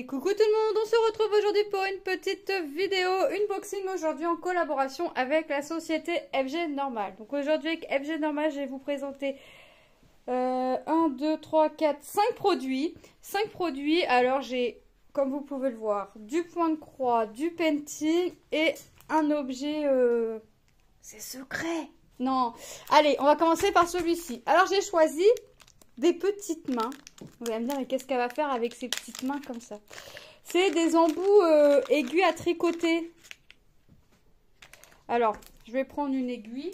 Allez, coucou tout le monde, on se retrouve aujourd'hui pour une petite vidéo, unboxing aujourd'hui en collaboration avec la société FG Normal. Donc aujourd'hui avec FG Normal, je vais vous présenter 1, 2, 3, 4, 5 produits. 5 produits, alors j'ai, comme vous pouvez le voir, du point de croix, du painting et un objet, c'est secret. Non, allez, on va commencer par celui-ci. Alors j'ai choisi des petites mains. Vous allez me dire, mais qu'est-ce qu'elle va faire avec ces petites mains comme ça? C'est des embouts aiguilles à tricoter. Alors, je vais prendre une aiguille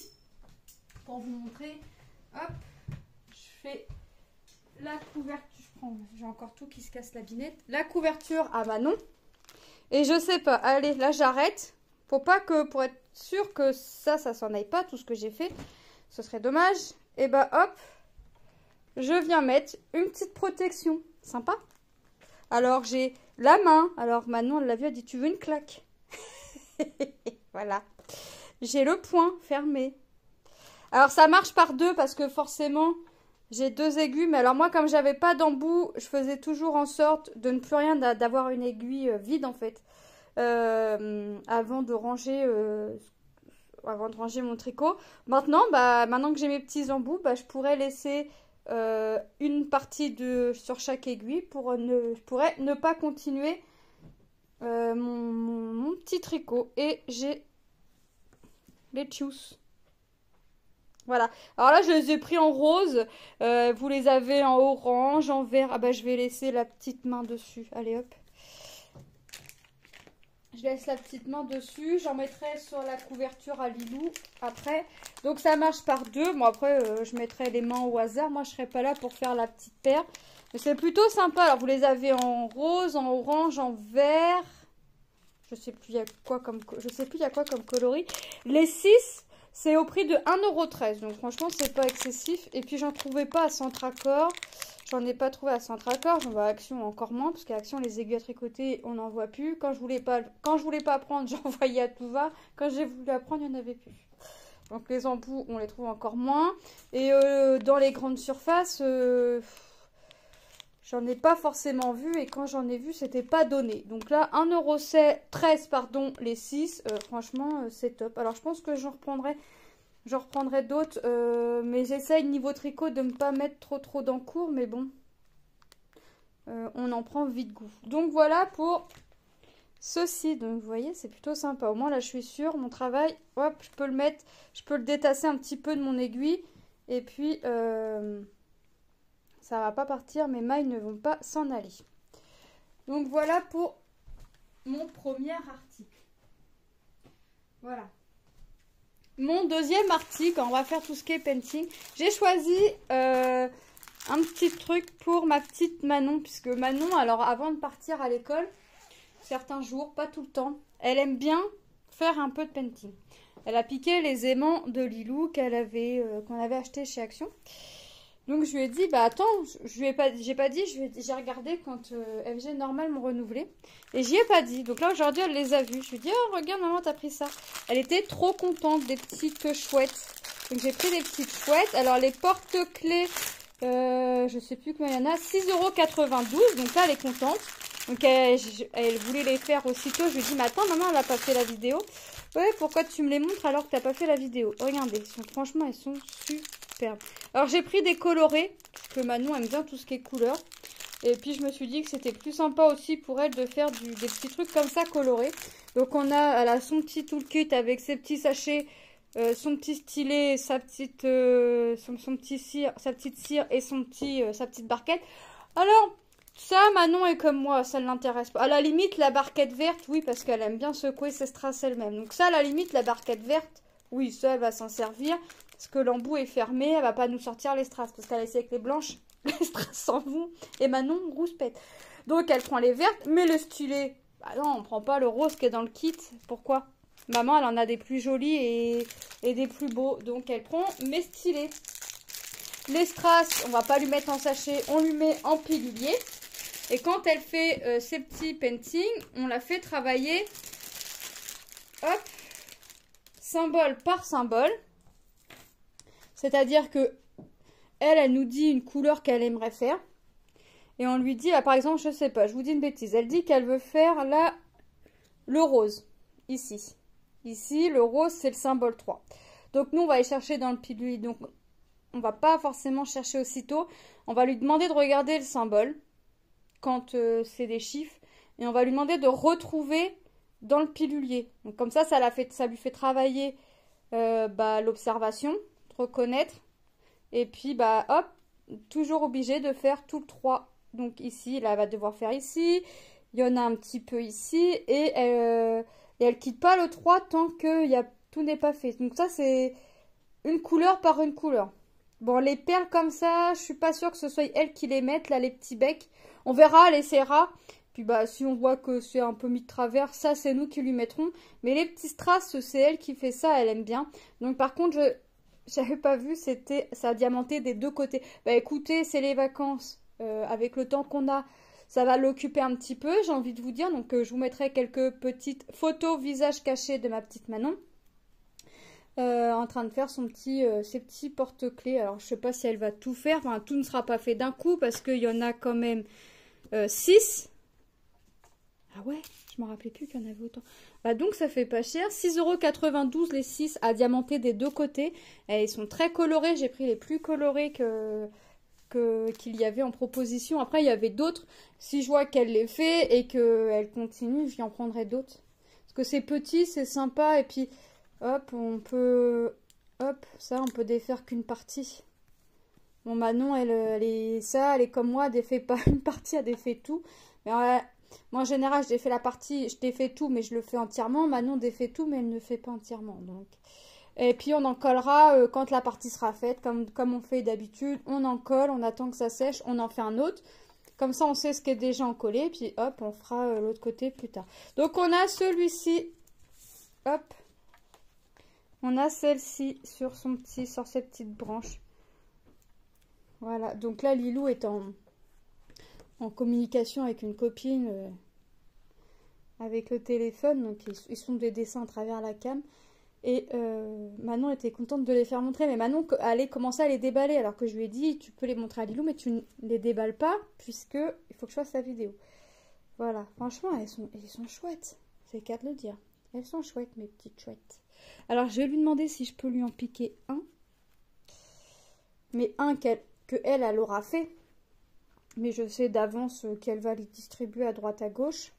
pour vous montrer. Hop, je fais la couverture. J'ai encore tout qui se casse la binette. La couverture à Manon. Et je sais pas, allez, là j'arrête. Pour être sûr que ça s'en aille pas, tout ce que j'ai fait. Ce serait dommage. Et bah hop. Je viens mettre une petite protection. Sympa. Alors, j'ai la main. Alors, Manon, elle l'a vu, elle dit, tu veux une claque? Voilà. J'ai le poing fermé. Alors, ça marche par deux parce que forcément, j'ai deux aiguilles. Mais alors, moi, comme j'avais pas d'embout, je faisais toujours en sorte de ne plus rien, d'avoir une aiguille vide, en fait. Avant de ranger mon tricot. Maintenant, maintenant que j'ai mes petits embouts, je pourrais laisser une partie sur chaque aiguille je pourrais ne pas continuer mon petit tricot. Et j'ai les tchous. Voilà. Alors là, je les ai pris en rose. Vous les avez en orange, en vert. Ah je vais laisser la petite main dessus. Allez, hop. Je laisse la petite main dessus. J'en mettrai sur la couverture à Lilou après. Donc ça marche par deux. Bon après je mettrai les mains au hasard. Moi je serai pas là pour faire la petite paire. Mais c'est plutôt sympa. Alors vous les avez en rose, en orange, en vert. Je sais plus il y a quoi comme coloris. Les 6 c'est au prix de 1,13 €. Donc franchement c'est pas excessif. Et puis j'en trouvais pas à Centracor. J'en ai pas trouvé à Centracor, j'en vois à Action encore moins, parce qu'à Action, les aiguilles à tricoter, on n'en voit plus. Quand je voulais pas prendre, j'en voyais à tout va. Quand j'ai voulu apprendre, il n'y en avait plus. Donc les embouts, on les trouve encore moins. Et dans les grandes surfaces, j'en ai pas forcément vu. Et quand j'en ai vu, c'était pas donné. Donc là, 1,13 €, pardon, les 6. Franchement, c'est top. Alors je pense que j'en reprendrai. J'en reprendrai d'autres, mais j'essaye niveau tricot de ne pas mettre trop d'encours, mais bon, on en prend vite goût. Donc voilà pour ceci. Donc vous voyez, c'est plutôt sympa. Au moins là, je suis sûre, mon travail, hop, je peux le mettre, je peux le détasser un petit peu de mon aiguille, et puis ça va pas partir, mes mailles ne vont pas s'en aller. Donc voilà pour mon premier article. Voilà. Mon deuxième article, on va faire tout ce qui est painting. J'ai choisi un petit truc pour ma petite Manon. Puisque Manon, alors avant de partir à l'école, certains jours, pas tout le temps, elle aime bien faire un peu de painting. Elle a piqué les aimants de Lilou qu'on avait acheté chez Action. Donc je lui ai dit, attends, j'ai pas dit, j'ai regardé quand FG Normal m'ont renouvelé. Et j'y ai pas dit. Donc là aujourd'hui elle les a vus. Je lui ai dit, oh regarde maman, t'as pris ça. Elle était trop contente des petites chouettes. Donc j'ai pris des petites chouettes. Alors les porte-clés, je sais plus combien il y en a, 6,92 €. Donc là elle est contente. Donc elle voulait les faire aussitôt. Je lui ai dit, mais attends maman, elle n'a pas fait la vidéo. Ouais, pourquoi tu me les montres alors que t'as pas fait la vidéo? Regardez, franchement elles sont superbes. Alors j'ai pris des colorés, parce que Manon aime bien tout ce qui est couleur. Et puis je me suis dit que c'était plus sympa aussi pour elle de faire des petits trucs comme ça colorés. Donc elle a son petit toolkit avec ses petits sachets, son petit stylet, sa petite cire et sa petite barquette. Alors ça, Manon est comme moi, ça ne l'intéresse pas. À la limite, la barquette verte, oui, parce qu'elle aime bien secouer ses strass elle-même. Donc ça, à la limite, la barquette verte, oui, ça, elle va s'en servir. Parce que l'embout est fermé, elle va pas nous sortir les strass. Parce qu'elle essaie avec les blanches, les strass s'en vont. Et Manon, rouspète. Donc elle prend les vertes, mais le stylet, non, on prend pas le rose qui est dans le kit. Pourquoi? Maman, elle en a des plus jolis et des plus beaux. Donc elle prend mes stylets. Les strass, on va pas lui mettre en sachet, on lui met en pilulier. Et quand elle fait ses petits paintings, on la fait travailler, hop, symbole par symbole. C'est-à-dire que elle nous dit une couleur qu'elle aimerait faire. Et on lui dit, par exemple, je sais pas, je vous dis une bêtise. Elle dit qu'elle veut faire là le rose, ici. Ici, le rose, c'est le symbole 3. Donc nous, on va aller chercher dans le pilulier. Donc on va pas forcément chercher aussitôt. On va lui demander de regarder le symbole quand c'est des chiffres. Et on va lui demander de retrouver dans le pilulier. Donc comme ça lui fait travailler l'observation, de reconnaître. Et puis, hop, toujours obligé de faire tout le 3. Donc ici, là, elle va devoir faire ici. Il y en a un petit peu ici. Et elle quitte pas le 3 tant que tout n'est pas fait. Donc ça, c'est une couleur par une couleur. Bon, les perles comme ça, je suis pas sûre que ce soit elle qui les mette, là, les petits becs. On verra, elle essaiera. Puis si on voit que c'est un peu mis de travers, ça, c'est nous qui lui mettrons. Mais les petits strass, c'est elle qui fait ça, elle aime bien. Donc par contre, j'avais pas vu, ça a diamanté des deux côtés. Écoutez, c'est les vacances. Avec le temps qu'on a, ça va l'occuper un petit peu, j'ai envie de vous dire. Donc je vous mettrai quelques petites photos visage caché de ma petite Manon. En train de faire ses petits porte-clés. Alors je sais pas si elle va tout faire. Enfin, tout ne sera pas fait d'un coup parce qu'il y en a quand même 6. Ah ouais, je me rappelais plus qu'il y en avait autant. Donc ça fait pas cher. 6,92 € les 6 à diamanter des deux côtés. Et ils sont très colorés. J'ai pris les plus colorés qu'il y avait en proposition. Après, il y avait d'autres. Si je vois qu'elle les fait et qu'elle continue, j'y en prendrai d'autres. Parce que c'est petit, c'est sympa. Et puis, hop, on peut défaire qu'une partie. Bon, Manon, elle est comme moi, elle défait pas une partie, elle défait tout. Mais moi, en général, je défais tout, mais je le fais entièrement. Manon défait tout, mais elle ne fait pas entièrement. Donc. Et puis, on en collera quand la partie sera faite, comme on fait d'habitude. On en colle, on attend que ça sèche, on en fait un autre. Comme ça, on sait ce qui est déjà encollé. Puis, hop, on fera l'autre côté plus tard. Donc, on a celui-ci. Hop. On a celle-ci sur ses petites branches. Voilà. Donc là, Lilou est en communication avec une copine avec le téléphone. Donc, ils font des dessins à travers la cam. Et Manon était contente de les faire montrer. Mais Manon allait commencer à les déballer. Alors que je lui ai dit, tu peux les montrer à Lilou, mais tu ne les déballes pas. Puisque il faut que je fasse la vidéo. Voilà. Franchement, elles sont chouettes. C'est le cas de le dire. Elles sont chouettes, mes petites chouettes. Alors, je vais lui demander si je peux lui en piquer un. Mais un qu'elle aura fait. Mais je sais d'avance qu'elle va les distribuer à droite à gauche.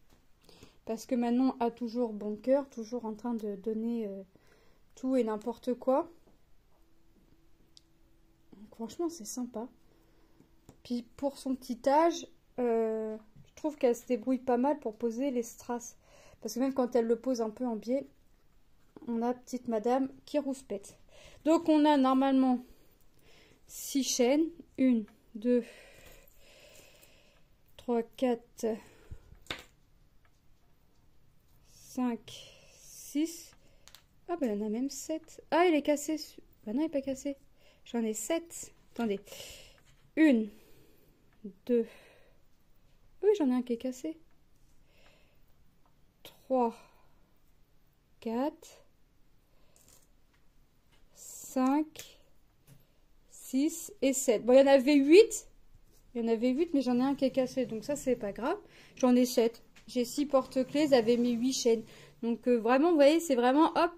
Parce que Manon a toujours bon cœur, toujours en train de donner tout et n'importe quoi. Donc, franchement, c'est sympa. Puis pour son petit âge, je trouve qu'elle se débrouille pas mal pour poser les strass. Parce que même quand elle le pose un peu en biais, on a petite madame qui rouspète. Donc on a normalement 6 chaînes. 1, 2, 3, 4, 5, 6. Ah ben il y en a même 7. Ah il est cassé. Ben non il n'est pas cassé. J'en ai 7. Attendez. 1, 2. Oui j'en ai un qui est cassé. 3, 4, 5, 6 et 7. Bon il y en avait 8. Il y en avait 8 mais j'en ai un qui est cassé. Donc ça c'est pas grave. J'en ai 7. J'ai 6 porte-clés, j'avais mis 8 chaînes. Donc vraiment, vous voyez, c'est vraiment hop.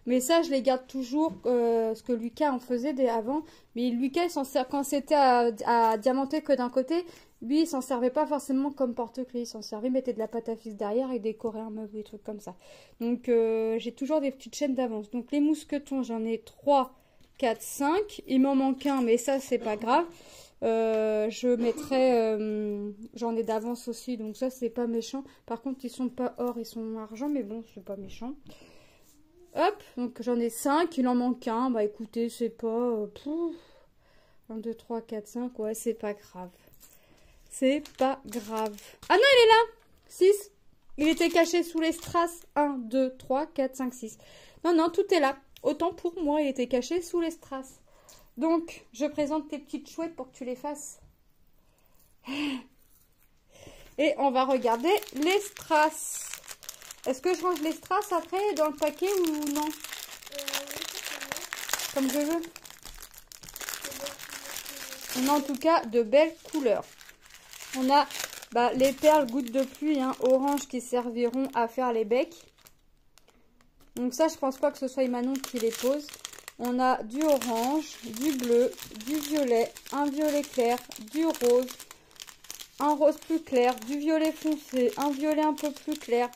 Mais ça, je les garde toujours, ce que Lucas en faisait avant. Mais Lucas, il s'en sert quand c'était à diamanter que d'un côté. Lui, il s'en servait pas forcément comme porte-clés. Il s'en servait, il mettait de la pâte à fixe derrière et décorait un meuble, des trucs comme ça. Donc, j'ai toujours des petites chaînes d'avance. Donc, les mousquetons, j'en ai 3, 4, 5. Il m'en manque un, mais ça, c'est pas grave. Je mettrai, j'en ai d'avance aussi, donc ça c'est pas méchant. Par contre ils sont pas or, ils sont argent, mais bon c'est pas méchant. Hop, donc j'en ai 5, il en manque un. Bah écoutez, c'est pas 1, 2, 3, 4, 5, ouais c'est pas grave. C'est pas grave. Ah non il est là 6. Il était caché sous les strass. 1, 2, 3, 4, 5, 6. Non, tout est là. Autant pour moi, il était caché sous les strass. Donc, je présente tes petites chouettes pour que tu les fasses. Et on va regarder les strass. Est-ce que je range les strass après dans le paquet ou non? Comme je veux. On a en tout cas de belles couleurs. On a les perles gouttes de pluie, hein, orange, qui serviront à faire les becs. Donc ça, je pense pas que ce soit Manon qui les pose. On a du orange, du bleu, du violet, un violet clair, du rose, un rose plus clair, du violet foncé, un violet un peu plus clair,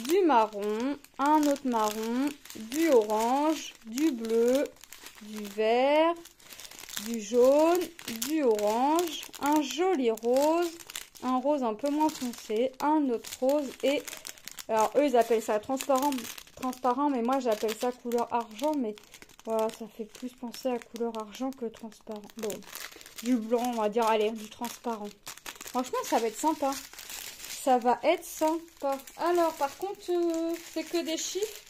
du marron, un autre marron, du orange, du bleu, du vert, du jaune, du orange, un joli rose, un rose un peu moins foncé, un autre rose et... Alors eux ils appellent ça transparent, mais moi j'appelle ça couleur argent, mais voilà, ça fait plus penser à couleur argent que transparent. Bon, du blanc on va dire, allez, du transparent. Franchement ça va être sympa. Ça va être sympa. Alors par contre c'est que des chiffres,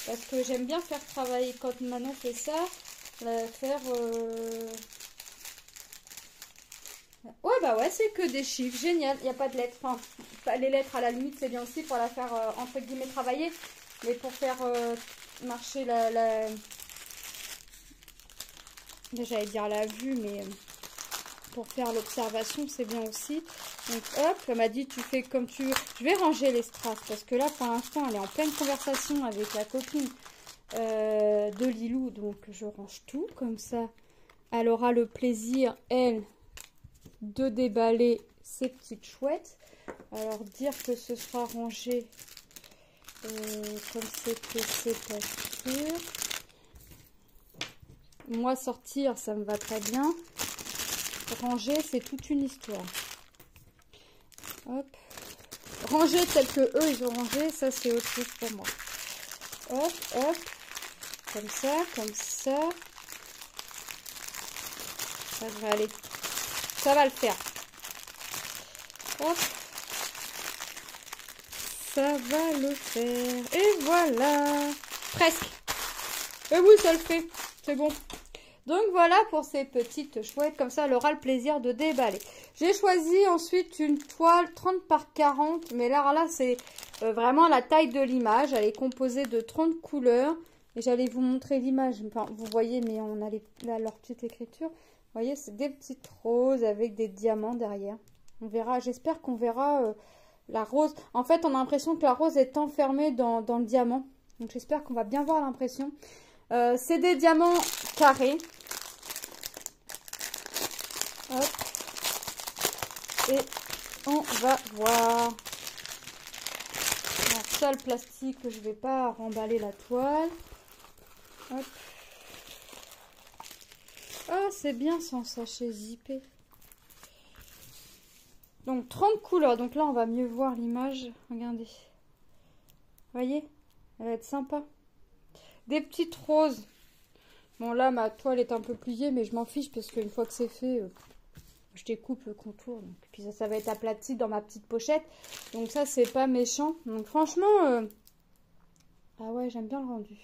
parce que j'aime bien faire travailler quand Manon fait ça. Ouais bah ouais, c'est que des chiffres, génial, il n'y a pas de lettres, enfin les lettres à la limite c'est bien aussi pour la faire entre guillemets travailler, mais pour faire marcher j'allais dire la vue, mais pour faire l'observation c'est bien aussi. Donc hop, elle m'a dit tu fais comme tu veux. Je vais ranger les strass parce que là pour l'instant elle est en pleine conversation avec la copine de Lilou, donc je range tout comme ça. Elle aura le plaisir, elle, de déballer ces petites chouettes. Alors dire que ce sera rangé comme c'est pas sûr. Moi sortir ça me va très bien. Ranger c'est toute une histoire. Hop. Ranger tel que eux ils ont rangé, ça c'est autre chose pour moi. Hop, hop. Comme ça, comme ça. Ça devrait aller. Ça va le faire. Hop. Ça va le faire. Et voilà. Presque. Et oui, ça le fait. C'est bon. Donc voilà pour ces petites chouettes. Comme ça, elle aura le plaisir de déballer. J'ai choisi ensuite une toile 30 par 40. Mais là c'est vraiment la taille de l'image. Elle est composée de 30 couleurs. Et j'allais vous montrer l'image. Enfin, vous voyez, mais on a leur petite écriture. Vous voyez, c'est des petites roses avec des diamants derrière. On verra, j'espère qu'on verra la rose. En fait, on a l'impression que la rose est enfermée dans le diamant. Donc, j'espère qu'on va bien voir l'impression. C'est des diamants carrés. Hop. Et on va voir. Alors, ça, le plastique, je ne vais pas remballer la toile. Hop. Ah, c'est bien sans sachet zippé. Donc 30 couleurs. Donc là, on va mieux voir l'image. Regardez. Vous voyez? Elle va être sympa. Des petites roses. Bon, là, ma toile est un peu pliée, mais je m'en fiche parce qu'une fois que c'est fait, je découpe le contour. Donc. Puis ça va être aplati dans ma petite pochette. Donc ça, c'est pas méchant. Donc franchement, ah ouais, j'aime bien le rendu.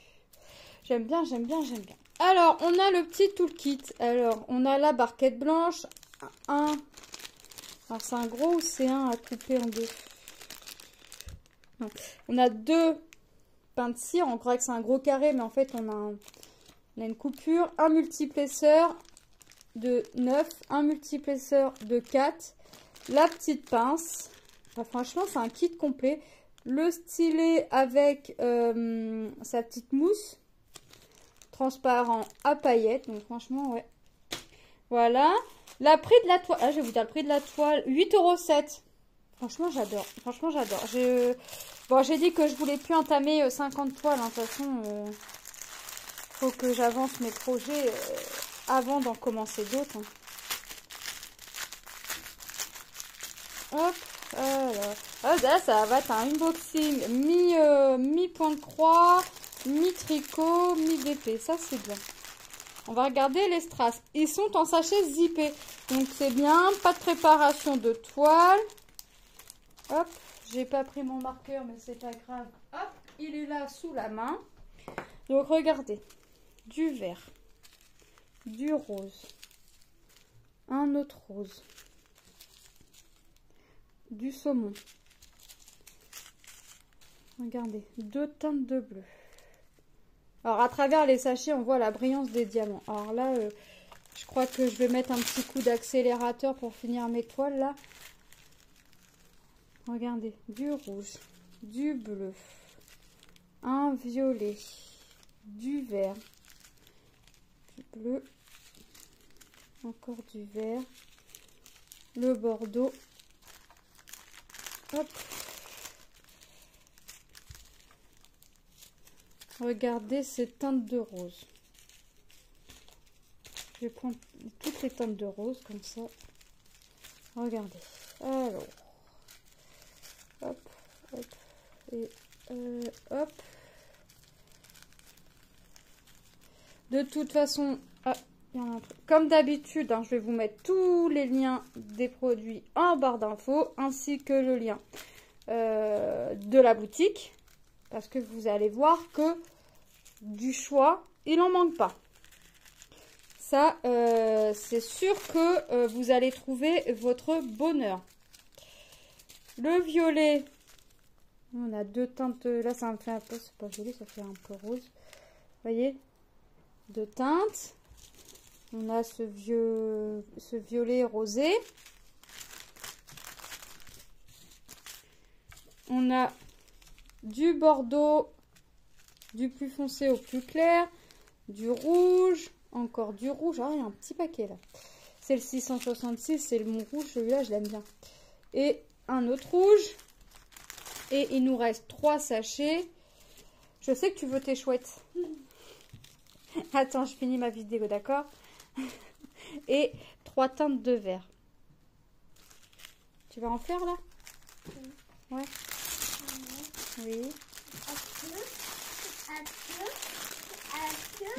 J'aime bien, j'aime bien, j'aime bien. Alors, on a le petit toolkit. Alors, on a la barquette blanche. Alors, c'est un gros ou c'est un à couper en deux? Non. On a deux pains de cire. On croit que c'est un gros carré, mais en fait, on a une coupure. Un multiplesseur de 9. Un multiplesseur de 4. La petite pince. Enfin, franchement, c'est un kit complet. Le stylet avec sa petite mousse. Transparent à paillettes, donc franchement ouais, voilà. La prix de la toile, je vais vous dire le prix de la toile, 8,07 €. Franchement j'adore, bon, j'ai dit que je voulais plus entamer 50 toiles, hein. De toute façon faut que j'avance mes projets avant d'en commencer d'autres, hein. Hop, alors là ça va être un unboxing mi point de croix, mi-tricot, mi-DP. Ça, c'est bien. On va regarder les strass. Ils sont en sachet zippé. Donc, c'est bien. Pas de préparation de toile. Hop. J'ai pas pris mon marqueur, mais c'est pas grave. Hop. Il est là sous la main. Donc, regardez. Du vert. Du rose. Un autre rose. Du saumon. Regardez. 2 teintes de bleu. Alors, à travers les sachets, on voit la brillance des diamants. Alors là, je crois que je vais mettre un petit coup d'accélérateur pour finir mes toiles, là. Regardez, du rouge, du bleu, un violet, du vert, du bleu, encore du vert, le bordeaux. Hop. Regardez ces teintes de rose. Je vais prendre toutes les teintes de rose comme ça. Regardez. Alors. Hop, hop. Et hop. De toute façon, il y en a un truc. Comme d'habitude, hein, je vais vous mettre tous les liens des produits en barre d'infos, ainsi que le lien de la boutique. Parce que vous allez voir que du choix, il n'en manque pas. Ça, c'est sûr que vous allez trouver votre bonheur. Le violet, on a deux teintes. Là, ça me fait un peu, c'est pas violet, ça fait un peu rose. Vous voyez, deux teintes. On a ce violet rosé. On a du bordeaux, du plus foncé au plus clair, du rouge, encore du rouge. Ah, il y a un petit paquet là. C'est le 666, c'est mon rouge, celui-là, je l'aime bien. Et un autre rouge. Et il nous reste 3 sachets. Je sais que tu veux tes chouettes. Attends, je finis ma vidéo, d'accord? Et 3 teintes de vert. Tu vas en faire là? Ouais. Oui.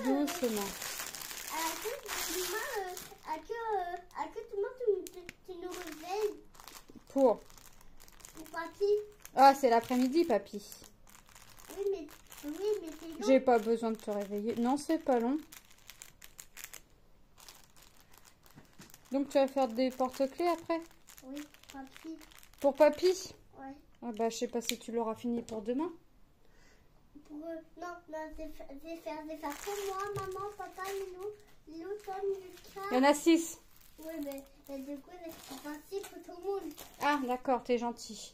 Doucement. Tu nous réveilles Pour papy. Ah, c'est l'après-midi, papy. Oui, mais c'est long. J'ai pas besoin de te réveiller. Non, c'est pas long. Donc, tu vas faire des porte-clés après? Oui, papy. Pour papy? Ouais. Ah bah, je sais pas si tu l'auras fini pour demain. Non, c'est faire pour moi, maman, papa, Lilou, Tom, Lucas. Il y en a 6. Oui, mais du coup, c'est facile pour tout le monde. Ah, d'accord, t'es gentil.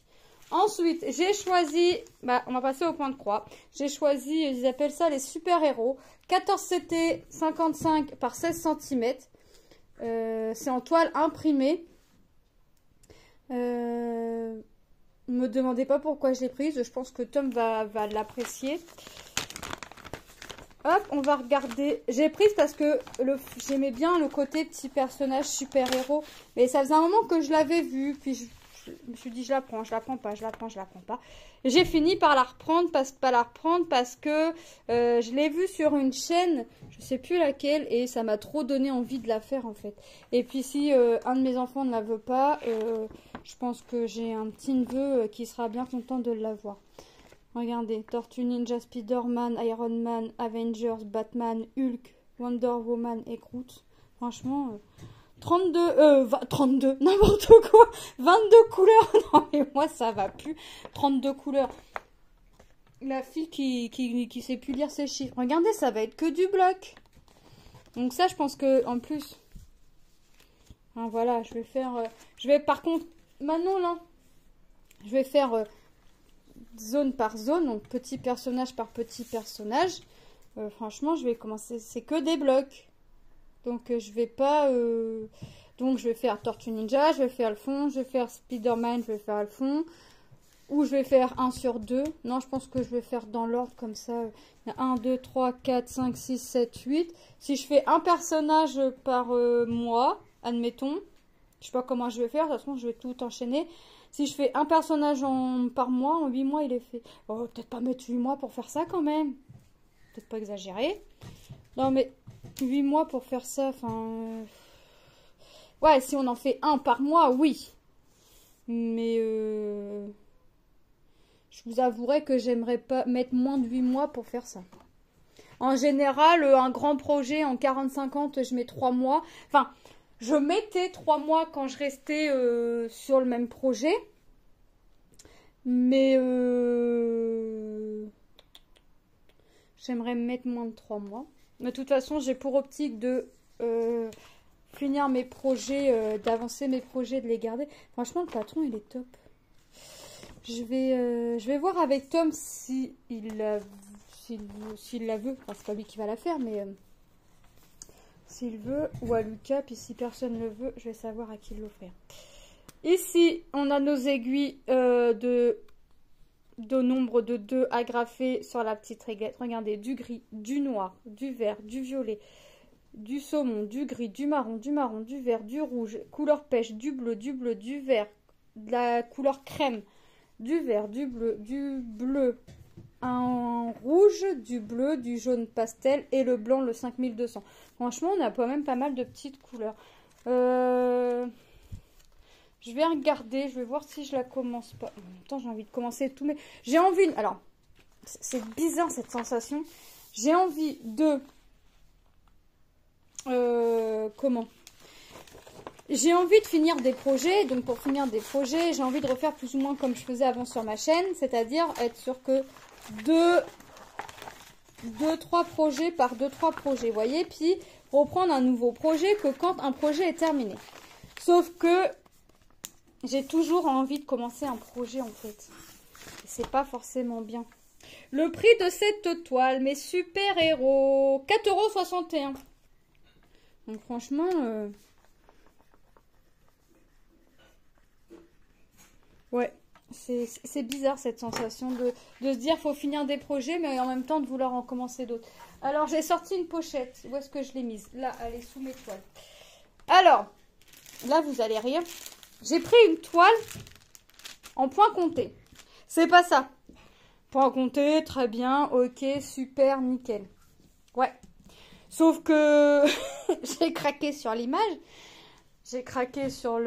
Ensuite, j'ai choisi, on va passer au point de croix. J'ai choisi, ils appellent ça les super-héros. 14 CT 55 par 16 cm. C'est en toile imprimée. Me demandez pas pourquoi je l'ai prise. Je pense que Tom va l'apprécier. Hop, on va regarder. J'ai prise parce que j'aimais bien le côté petit personnage super-héros. Mais ça faisait un moment que je l'avais vu. Puis je me suis dit, je la prends pas. J'ai fini par la reprendre parce que je l'ai vue sur une chaîne, je sais plus laquelle, et ça m'a trop donné envie de la faire en fait. Et puis si un de mes enfants ne la veut pas, je pense que j'ai un petit neveu qui sera bien content de l'avoir. Regardez, Tortue Ninja, Spider-Man, Iron Man, Avengers, Batman, Hulk, Wonder Woman et Groot. Franchement... 32, n'importe quoi, 22 couleurs, non mais moi ça va plus, 32 couleurs, la fille qui sait plus lire ses chiffres, regardez ça va être que du bloc, donc ça je pense que en plus, hein, voilà, je vais par contre, maintenant là, je vais faire zone par zone, donc petit personnage par petit personnage, franchement je vais commencer, c'est que des blocs. Donc je vais pas... Donc je vais faire Tortue Ninja, je vais faire le fond, je vais faire Spider-Man, je vais faire le fond. Ou je vais faire 1 sur 2. Non, je pense que je vais faire dans l'ordre comme ça. Il y a 1, 2, 3, 4, 5, 6, 7, 8. Si je fais un personnage par mois, admettons. Je sais pas comment je vais faire, de toute façon je vais tout enchaîner. Si je fais un personnage par mois, en 8 mois il est fait. Oh, peut-être pas mettre 8 mois pour faire ça quand même. Peut-être pas exagérer. Non mais... 8 mois pour faire ça, enfin... Ouais, si on en fait un par mois, oui. Mais je vous avouerai que j'aimerais pas mettre moins de 8 mois pour faire ça. En général, un grand projet en 40-50, je mets 3 mois. Enfin, je mettais 3 mois quand je restais sur le même projet. Mais j'aimerais mettre moins de 3 mois. Mais de toute façon, j'ai pour optique de finir mes projets, d'avancer mes projets, de les garder. Franchement, le patron, il est top. Je vais voir avec Tom si s'il la veut. Enfin, c'est pas lui qui va la faire, mais s'il veut, ou à Lucas. Puis si personne ne le veut, je vais savoir à qui l'offrir. Ici, on a nos aiguilles de nombre de 2 agrafées sur la petite réglette. Regardez, du gris, du noir, du vert, du violet, du saumon, du gris, du marron, du vert, du rouge, couleur pêche, du bleu, du vert, de la couleur crème, du vert, du bleu, un rouge, du bleu, du jaune pastel et le blanc, le 5200. Franchement, on a quand même pas mal de petites couleurs. Je vais regarder, je vais voir si je la commence pas. En même temps, j'ai envie de commencer tout, mais j'ai envie... Alors, c'est bizarre cette sensation. J'ai envie de... comment? J'ai envie de finir des projets. Donc, pour finir des projets, j'ai envie de refaire plus ou moins comme je faisais avant sur ma chaîne. C'est-à-dire être sûr que 2-3 projets par 2-3 projets. Vous voyez? Puis, reprendre un nouveau projet que quand un projet est terminé. Sauf que... j'ai toujours envie de commencer un projet en fait. Et c'est pas forcément bien. Le prix de cette toile, mes super-héros, 4,61 €. Donc franchement, ouais, c'est bizarre cette sensation de se dire faut finir des projets, mais en même temps de vouloir en commencer d'autres. Alors j'ai sorti une pochette. Où est-ce que je l'ai mise? Là, elle est sous mes toiles. Alors, là vous allez rire. J'ai pris une toile en point compté. C'est pas ça. Point compté, très bien, ok, super, nickel. Ouais. Sauf que j'ai craqué sur l'image. J'ai craqué sur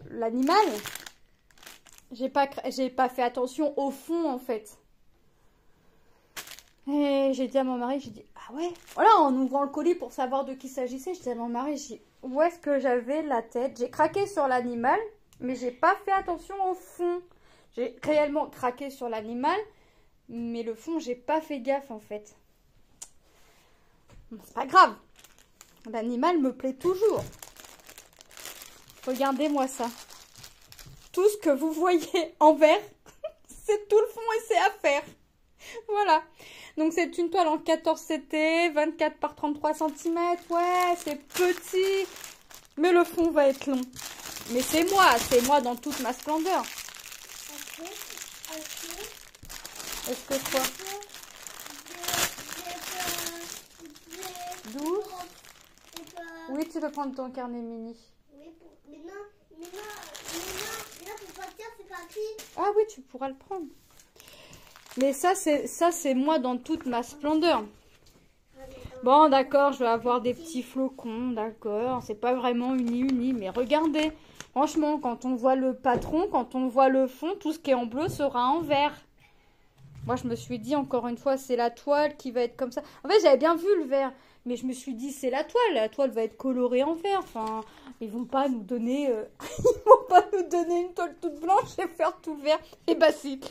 l'animal. J'ai pas fait attention au fond, en fait. Et j'ai dit à mon mari, j'ai dit, ah ouais. Voilà, en ouvrant le colis pour savoir de qui s'agissait, j'ai dit à mon mari, j'ai dit, où est-ce que j'avais la tête? J'ai craqué sur l'animal, mais j'ai pas fait attention au fond. J'ai réellement craqué sur l'animal, mais le fond, j'ai pas fait gaffe en fait. Bon, c'est pas grave. L'animal me plaît toujours. Regardez-moi ça. Tout ce que vous voyez en vert, c'est tout le fond et c'est à faire. Voilà. Donc c'est une toile en 14 CT, 24 par 33 cm. Ouais, c'est petit. Mais le fond va être long. Mais c'est moi dans toute ma splendeur. Est-ce que quoi? 12. Oui, tu peux prendre ton carnet mini. Oui, mais non, pour partir, c'est parti. Ah oui, tu pourras le prendre. Mais ça, c'est moi dans toute ma splendeur. Bon, d'accord, je vais avoir des petits flocons, d'accord. C'est pas vraiment uni, mais regardez. Franchement, quand on voit le patron, quand on voit le fond, tout ce qui est en bleu sera en vert. Moi, je me suis dit, encore une fois, c'est la toile qui va être comme ça. En fait, j'avais bien vu le vert, mais je me suis dit, c'est la toile va être colorée en vert. Enfin, ils vont pas nous donner, ils vont pas nous donner une toile toute blanche et faire tout vert. Eh bah si,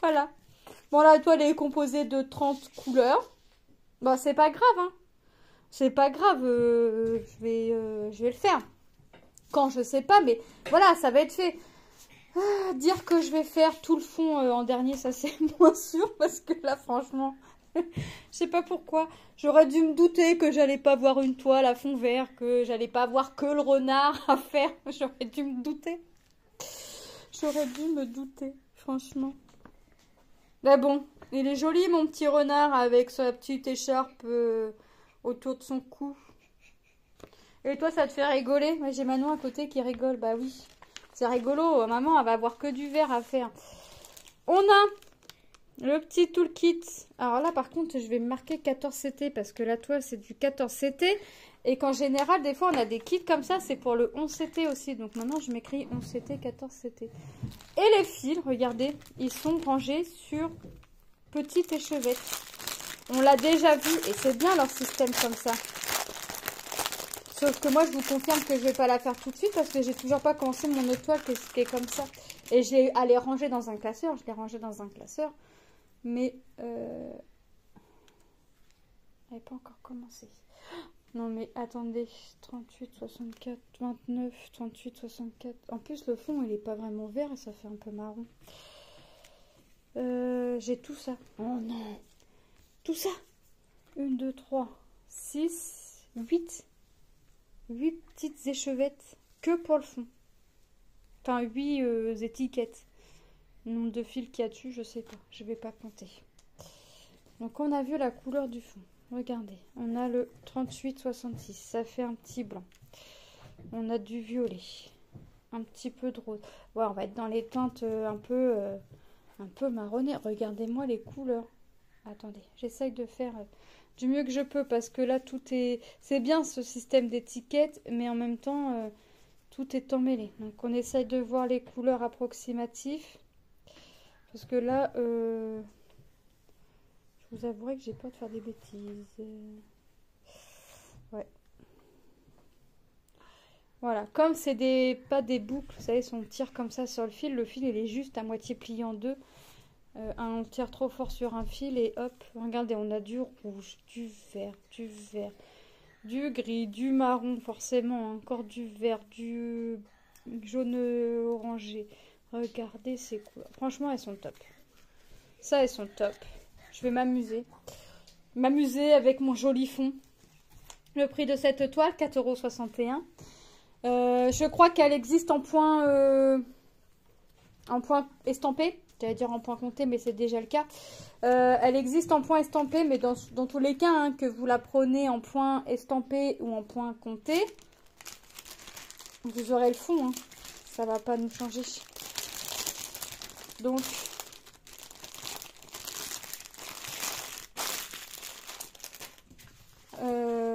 Voilà. Bon, la toile est composée de 30 couleurs. Bon, c'est pas grave, hein. C'est pas grave, je vais le faire. Quand, je sais pas, mais voilà, ça va être fait. Dire que je vais faire tout le fond en dernier, ça c'est moins sûr, parce que là, franchement, je sais pas pourquoi. J'aurais dû me douter que j'allais pas voir une toile à fond vert, que j'allais pas voir que le renard à faire. J'aurais dû me douter. J'aurais dû me douter, franchement. Mais bon, il est joli mon petit renard avec sa petite écharpe autour de son cou. Et toi, ça te fait rigoler? Moi, j'ai Manon à côté qui rigole. Bah oui, c'est rigolo. Maman, elle va avoir que du vert à faire. On a le petit toolkit. Alors là, par contre, je vais me marquer 14 CT parce que la toile, c'est du 14 CT. Et qu'en général, des fois, on a des kits comme ça. C'est pour le 11 CT aussi. Donc maintenant, je m'écris 11 CT, 14 CT. Et les fils, regardez, ils sont rangés sur petite échevette. On l'a déjà vu et c'est bien leur système comme ça. Sauf que moi, je vous confirme que je vais pas la faire tout de suite parce que j'ai toujours pas commencé mon autre toile qui est comme ça. Et je l'ai allé ranger dans un classeur. Je l'ai rangé dans un classeur. Mais elle n'est pas encore commencée. Non mais attendez, 38, 64, 29, 38, 64. En plus le fond il est pas vraiment vert et ça fait un peu marron. J'ai tout ça. Oh non. Tout ça. 1, 2, 3, 6, 8. 8 petites échevettes que pour le fond. Enfin 8 étiquettes. Le nombre de fils qu'il y a dessus, je sais pas. Je vais pas compter. Donc on a vu la couleur du fond. Regardez, on a le 38-66, ça fait un petit blanc. On a du violet, un petit peu de rose. Ouais, on va être dans les teintes un peu marronnées. Regardez-moi les couleurs. Attendez, j'essaye de faire du mieux que je peux parce que là tout est... C'est bien ce système d'étiquettes, mais en même temps tout est emmêlé. Donc on essaye de voir les couleurs approximatives. Parce que là... Je vous avouerai que j'ai peur de faire des bêtises. Ouais. Voilà. Comme c'est pas des boucles, vous savez, si on tire comme ça sur le fil il est juste à moitié plié en deux. On tire trop fort sur un fil et hop. Regardez, on a du rouge, du vert, du gris, du marron forcément, encore du vert, du jaune orangé. Regardez ces couleurs. Franchement, elles sont top. Ça, elles sont top. Je vais m'amuser. M'amuser avec mon joli fond. Le prix de cette toile, 4,61 €. Je crois qu'elle existe en point estampé. J'allais dire en point compté, mais c'est déjà le cas. Elle existe en point estampé, mais dans tous les cas, hein, que vous la prenez en point estampé ou en point compté, vous aurez le fond. Hein. Ça va pas nous changer. Donc...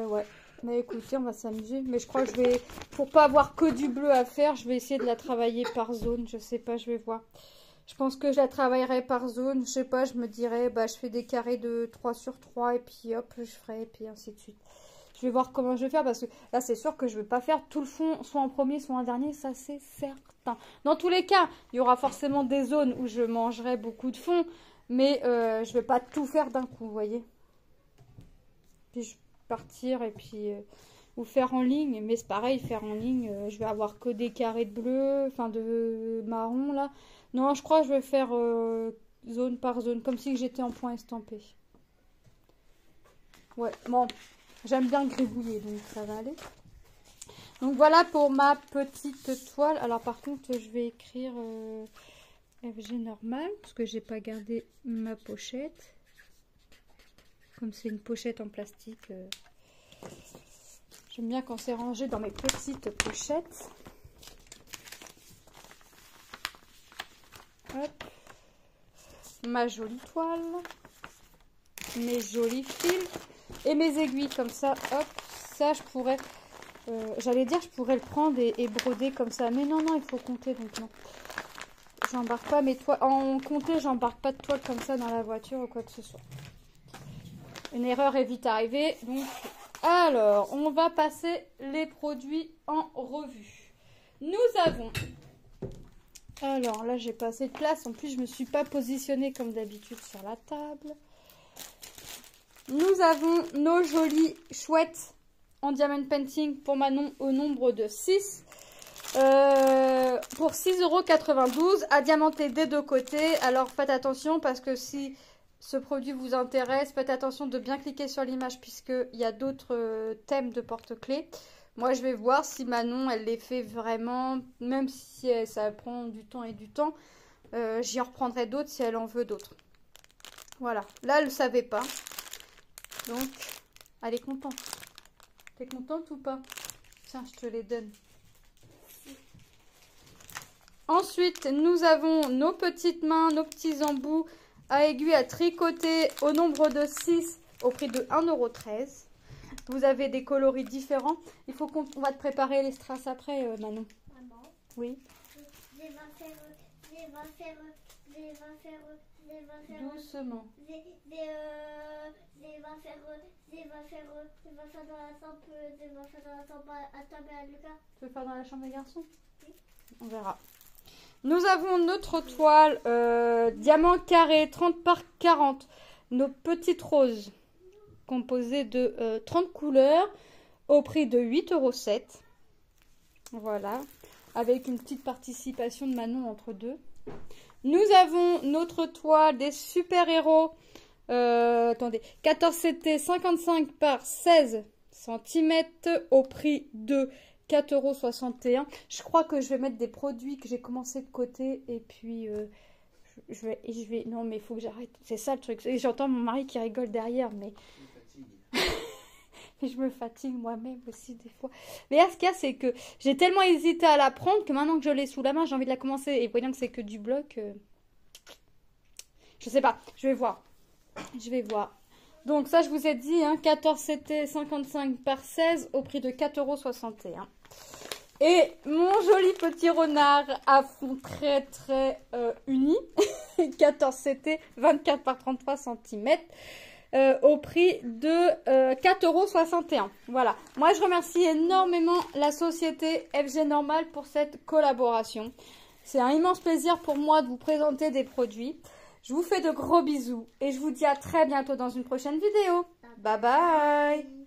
ouais, mais écoutez, on va s'amuser. Mais je crois que je vais, pour pas avoir que du bleu à faire, je vais essayer de la travailler par zone. Je sais pas, je vais voir. Je pense que je la travaillerai par zone. Je sais pas, je me dirais, bah, je fais des carrés de 3 sur 3 et puis hop, je ferai, et puis ainsi de suite. Je vais voir comment je vais faire parce que là, c'est sûr que je vais pas faire tout le fond, soit en premier, soit en dernier. Ça, c'est certain. Dans tous les cas, il y aura forcément des zones où je mangerai beaucoup de fond, mais je vais pas tout faire d'un coup, vous voyez. Puis je partir et puis ou faire en ligne, mais c'est pareil, faire en ligne je vais avoir que des carrés de bleu, enfin de marron là. Non, je crois que je vais faire zone par zone, comme si j'étais en point estampé. Ouais, bon, j'aime bien gribouiller, donc ça va aller. Donc voilà pour ma petite toile. Alors par contre, je vais écrire FG normal, parce que j'ai pas gardé ma pochette. Comme c'est une pochette en plastique, j'aime bien quand c'est rangé dans mes petites pochettes. Hop. Ma jolie toile, mes jolis fils et mes aiguilles comme ça. Hop, ça je pourrais, j'allais dire je pourrais le prendre et broder comme ça, mais non, il faut compter, donc non. J'embarque pas mes toiles, en compter, j'embarque pas de toile comme ça dans la voiture ou quoi que ce soit. Une erreur est vite arrivée. Donc, alors, on va passer les produits en revue. Nous avons... Alors, là, j'ai pas assez de place. En plus, je me suis pas positionnée comme d'habitude sur la table. Nous avons nos jolis chouettes en diamond painting pour Manon au nombre de 6. Pour 6,92 € à diamanter des deux côtés. Alors, faites attention parce que si... ce produit vous intéresse, faites attention de bien cliquer sur l'image puisqu'il y a d'autres thèmes de porte-clés. Moi, je vais voir si Manon, elle les fait vraiment, même si ça prend du temps et du temps. J'y reprendrai d'autres si elle en veut d'autres. Voilà. Là, elle ne savait pas. Donc, elle est contente. T'es contente ou pas? Tiens, je te les donne. Ensuite, nous avons nos petites mains, nos petits embouts à aiguille à tricoter au nombre de 6 au prix de 1,13 €. Vous avez des coloris différents. Il faut qu'on va te préparer les strass après, Manon. Maman. Oui. Je vais faire Doucement. Je vais faire dans la chambre à Tom et à Lucas. Tu veux faire dans la chambre des garçons? Oui. On verra. Nous avons notre toile diamant carré 30 par 40. Nos petites roses composées de 30 couleurs. au prix de 8,07 €. Voilà, avec une petite participation de Manon entre deux. Nous avons notre toile des super-héros. Attendez, 14 CT 55 par 16 cm au prix de 4,61 €. Je crois que je vais mettre des produits que j'ai commencé de côté et puis je vais... Non, mais il faut que j'arrête. C'est ça le truc. Et j'entends mon mari qui rigole derrière, mais... Et je me fatigue moi-même aussi des fois. Mais là, ce qu'il y a, c'est que j'ai tellement hésité à la prendre que maintenant que je l'ai sous la main, j'ai envie de la commencer. Et voyant que c'est que du bloc, je sais pas. Je vais voir. Je vais voir. Donc ça, je vous ai dit, hein, 14 CT 55 par 16 au prix de 4,61 €. Et mon joli petit renard à fond très très uni, 14 CT 24 par 33 cm. Au prix de 4,61 €. Voilà. Moi, je remercie énormément la société FG Normal pour cette collaboration. C'est un immense plaisir pour moi de vous présenter des produits. Je vous fais de gros bisous et je vous dis à très bientôt dans une prochaine vidéo. Bye bye!